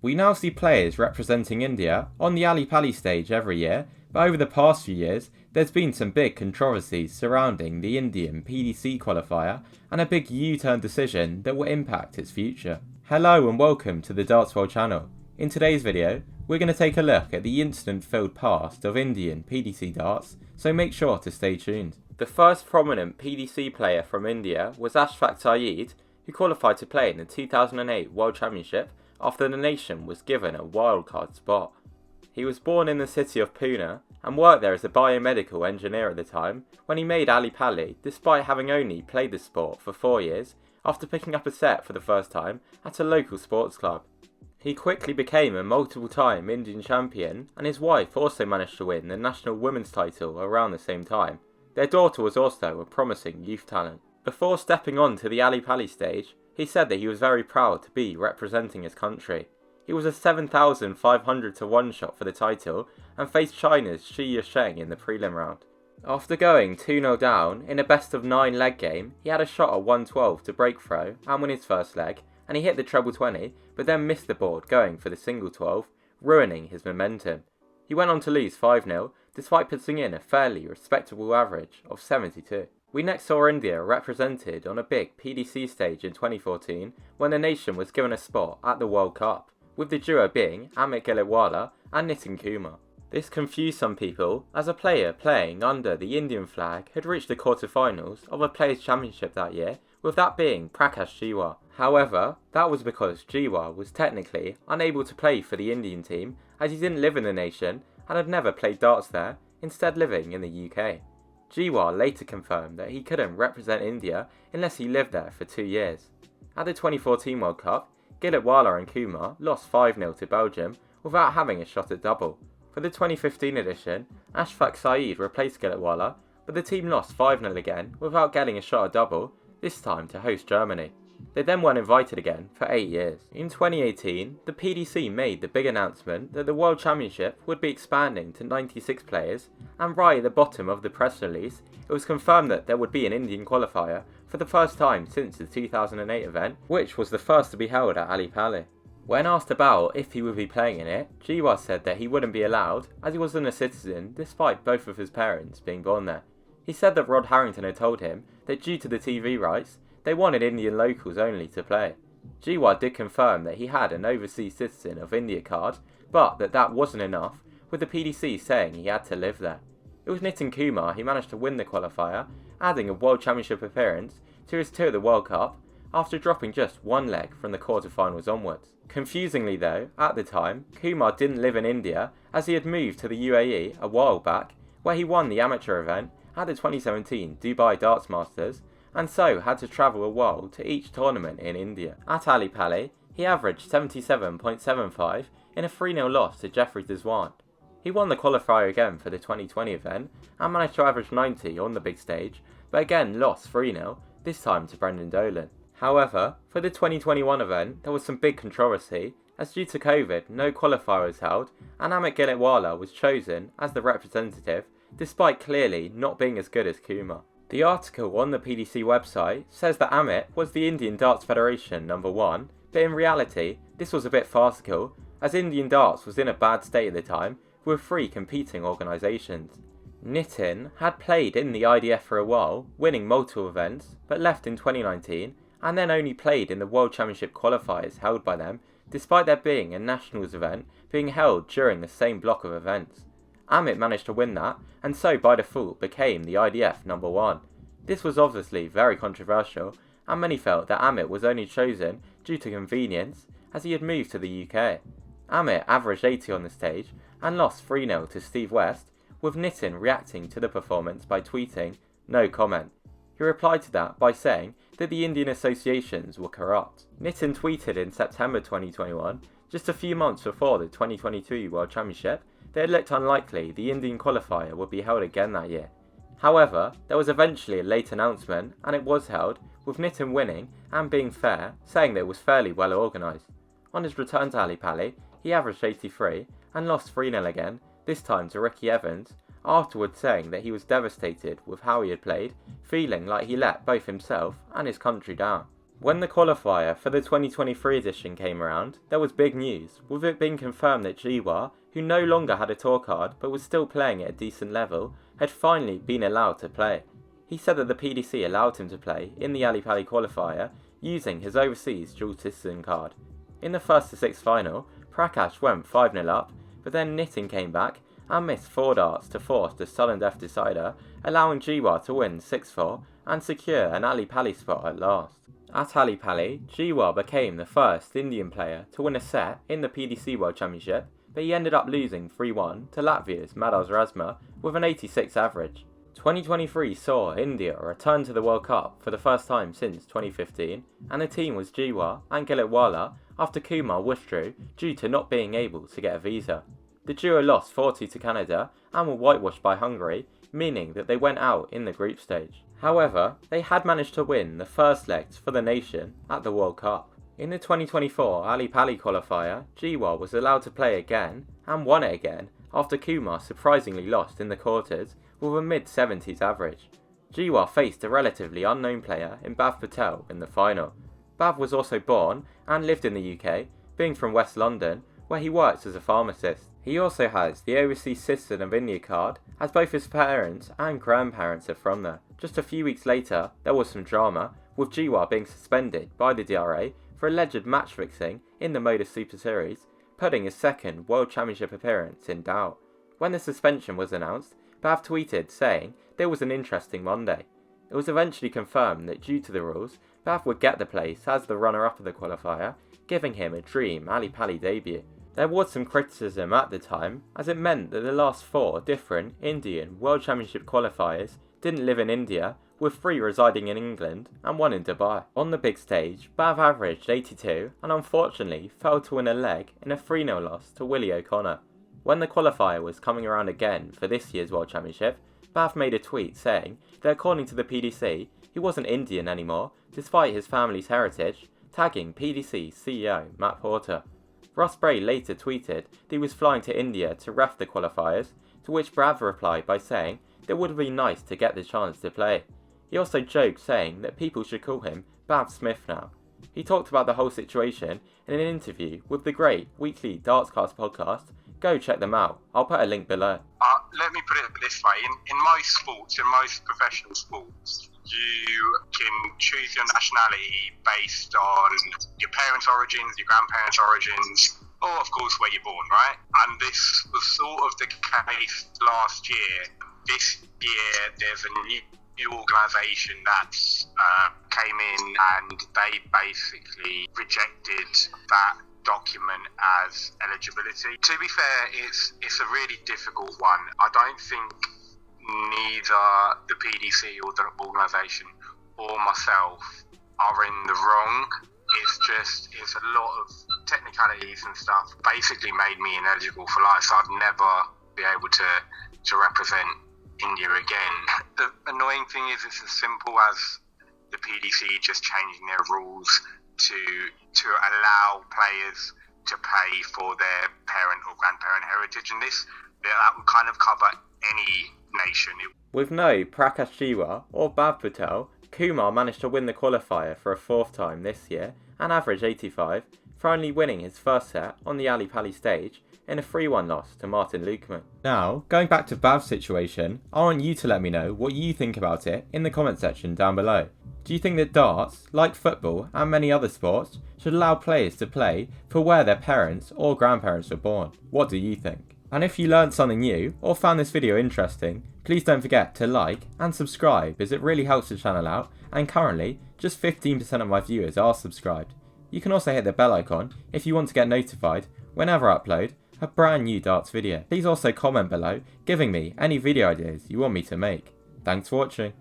We now see players representing India on the Ali Pali stage every year, but over the past few years, there's been some big controversies surrounding the Indian PDC qualifier and a big U-turn decision that will impact its future. Hello and welcome to the Darts World channel. In today's video, we're going to take a look at the incident-filled past of Indian PDC darts, so make sure to stay tuned. The first prominent PDC player from India was Ashfaq Saeed, who qualified to play in the 2008 World Championship after the nation was given a wildcard spot. He was born in the city of Pune and worked there as a biomedical engineer at the time when he made Ali Pali, despite having only played the sport for 4 years after picking up a set for the first time at a local sports club. He quickly became a multiple-time Indian champion, and his wife also managed to win the national women's title around the same time. Their daughter was also a promising youth talent. Before stepping on to the Ali Pali stage, he said that he was very proud to be representing his country. He was a 7,500 to 1 shot for the title and faced China's Shi Yusheng in the prelim round. After going 2-0 down in a best of 9 leg game, he had a shot at 112 to break throw and win his first leg, and he hit the treble 20 but then missed the board going for the single 12, ruining his momentum. He went on to lose 5-0 despite putting in a fairly respectable average of 72. We next saw India represented on a big PDC stage in 2014 when the nation was given a spot at the World Cup, with the duo being Amit Gilitwala and Nitin Kumar. This confused some people as a player playing under the Indian flag had reached the quarterfinals of a Players' Championship that year, with that being Prakash Jiwa. However, that was because Jiwa was technically unable to play for the Indian team as he didn't live in the nation and had never played darts there, instead living in the UK. Jiwa later confirmed that he couldn't represent India unless he lived there for 2 years. At the 2014 World Cup, Gilitwala and Kumar lost 5-0 to Belgium without having a shot at double. For the 2015 edition, Ashfaq Saeed replaced Gilitwala, but the team lost 5-0 again without getting a shot at double, this time to host Germany. They then weren't invited again for 8 years. In 2018, the PDC made the big announcement that the World Championship would be expanding to 96 players, and right at the bottom of the press release, it was confirmed that there would be an Indian qualifier for the first time since the 2008 event, which was the first to be held at Ali Pali. When asked about if he would be playing in it, Jiwa said that he wouldn't be allowed as he wasn't a citizen despite both of his parents being born there. He said that Rod Harrington had told him that due to the TV rights, they wanted Indian locals only to play. Jiwa did confirm that he had an overseas citizen of India card, but that wasn't enough, with the PDC saying he had to live there. It was Nitin Kumar who managed to win the qualifier, adding a World Championship appearance to his 2 at the World Cup after dropping just 1 leg from the quarterfinals onwards. Confusingly though, at the time, Kumar didn't live in India as he had moved to the UAE a while back, where he won the amateur event at the 2017 Dubai Darts Masters, and so had to travel a while to each tournament in India. At Ali Pali, he averaged 77.75 in a 3-0 loss to Jeffrey Deswan. He won the qualifier again for the 2020 event and managed to average 90 on the big stage, but again lost 3-0, this time to Brendan Dolan. However, for the 2021 event, there was some big controversy, as due to COVID, no qualifier was held, and Amit Gilitwala was chosen as the representative, despite clearly not being as good as Kumar. The article on the PDC website says that Amit was the Indian Darts Federation #1, but in reality, this was a bit farcical, as Indian darts was in a bad state at the time, with 3 competing organisations. Nitin had played in the IDF for a while, winning multiple events, but left in 2019, and then only played in the World Championship qualifiers held by them, despite there being a Nationals event being held during the same block of events. Amit managed to win that, and so by default became the IDF #1. This was obviously very controversial, and many felt that Amit was only chosen due to convenience, as he had moved to the UK. Amit averaged 80 on the stage, and lost 3-0 to Steve West, with Nitin reacting to the performance by tweeting, "No comment." He replied to that by saying that the Indian associations were corrupt. Nitin tweeted in September 2021, just a few months before the 2022 World Championship, that it looked unlikely the Indian qualifier would be held again that year. However, there was eventually a late announcement, and it was held, with Nitin winning and being fair, saying that it was fairly well organised. On his return to Ali Pali, he averaged 83 and lost 3-0 again, this time to Ricky Evans, afterwards saying that he was devastated with how he had played, feeling like he let both himself and his country down. When the qualifier for the 2023 edition came around, there was big news, with it being confirmed that Jiwa, who no longer had a tour card but was still playing at a decent level, had finally been allowed to play. He said that the PDC allowed him to play in the Ali Pali qualifier using his overseas dual citizen card. In the first to sixth final, Prakash went 5-0 up, but then Nitin came back and missed 4 darts to force the sudden death decider, allowing Jiwa to win 6-4 and secure an Ali Pali spot at last. At Ali Pali, Jiwa became the first Indian player to win a set in the PDC World Championship, but he ended up losing 3-1 to Latvia's Madars Razma with an 86 average. 2023 saw India return to the World Cup for the first time since 2015, and the team was Jiwa and Gilitwala after Kumar withdrew due to not being able to get a visa. The duo lost 4-2 to Canada and were whitewashed by Hungary, meaning that they went out in the group stage. However, they had managed to win the first legs for the nation at the World Cup. In the 2024 Ali Pali qualifier, Jiwa was allowed to play again and won it again after Kumar surprisingly lost in the quarters with a mid-70s average. Jiwa faced a relatively unknown player in Patel in the final. Bav was also born and lived in the UK, being from West London, where he works as a pharmacist. He also has the Overseas Citizen of India card, as both his parents and grandparents are from there. Just a few weeks later, there was some drama, with Jiwa being suspended by the DRA for alleged match fixing in the Modus Super Series, putting his second World Championship appearance in doubt. When the suspension was announced, Bav tweeted saying there was an interesting Monday. It was eventually confirmed that due to the rules, Bav would get the place as the runner-up of the qualifier, giving him a dream Ali Pali debut. There was some criticism at the time, as it meant that the last 4 different Indian World Championship qualifiers didn't live in India, with 3 residing in England and 1 in Dubai. On the big stage, Bav averaged 82 and unfortunately failed to win a leg in a 3-0 loss to Willie O'Connor. When the qualifier was coming around again for this year's World Championship, Bav made a tweet saying that according to the PDC, he wasn't Indian anymore despite his family's heritage, tagging PDC CEO Matt Porter. Ross Bray later tweeted that he was flying to India to ref the qualifiers, to which Bav replied by saying that it would be nice to get the chance to play. He also joked saying that people should call him Bav Smith now. He talked about the whole situation in an interview with the great weekly Dartscast podcast. Go check them out, I'll put a link below. Let me put it this way, in most sports, in most professional sports, you can choose your nationality based on your parents' origins, your grandparents' origins, or of course where you're born, right? And this was sort of the case last year. This year there's a new organisation that came in and they basically rejected that document as eligibility. To be fair, it's a really difficult one. I don't think neither the PDC or the organisation or myself are in the wrong. It's a lot of technicalities and stuff basically made me ineligible for life, so I'd never be able to represent India again. The annoying thing is it's as simple as the PDC just changing their rules to allow players to pay for their parent or grandparent heritage, and that would kind of cover any nation. With no Prakash Jiwa or Bav Patel, Kumar managed to win the qualifier for a 4th time this year and average 85, finally winning his first set on the Ali Pali stage in a 3-1 loss to Martin Lukeman. Now, going back to Bav's situation, I want you to let me know what you think about it in the comment section down below. Do you think that darts, like football and many other sports, should allow players to play for where their parents or grandparents were born? What do you think? And if you learned something new or found this video interesting, please don't forget to like and subscribe, as it really helps the channel out, and currently just 15% of my viewers are subscribed. You can also hit the bell icon if you want to get notified whenever I upload a brand new darts video. Please also comment below giving me any video ideas you want me to make. Thanks for watching.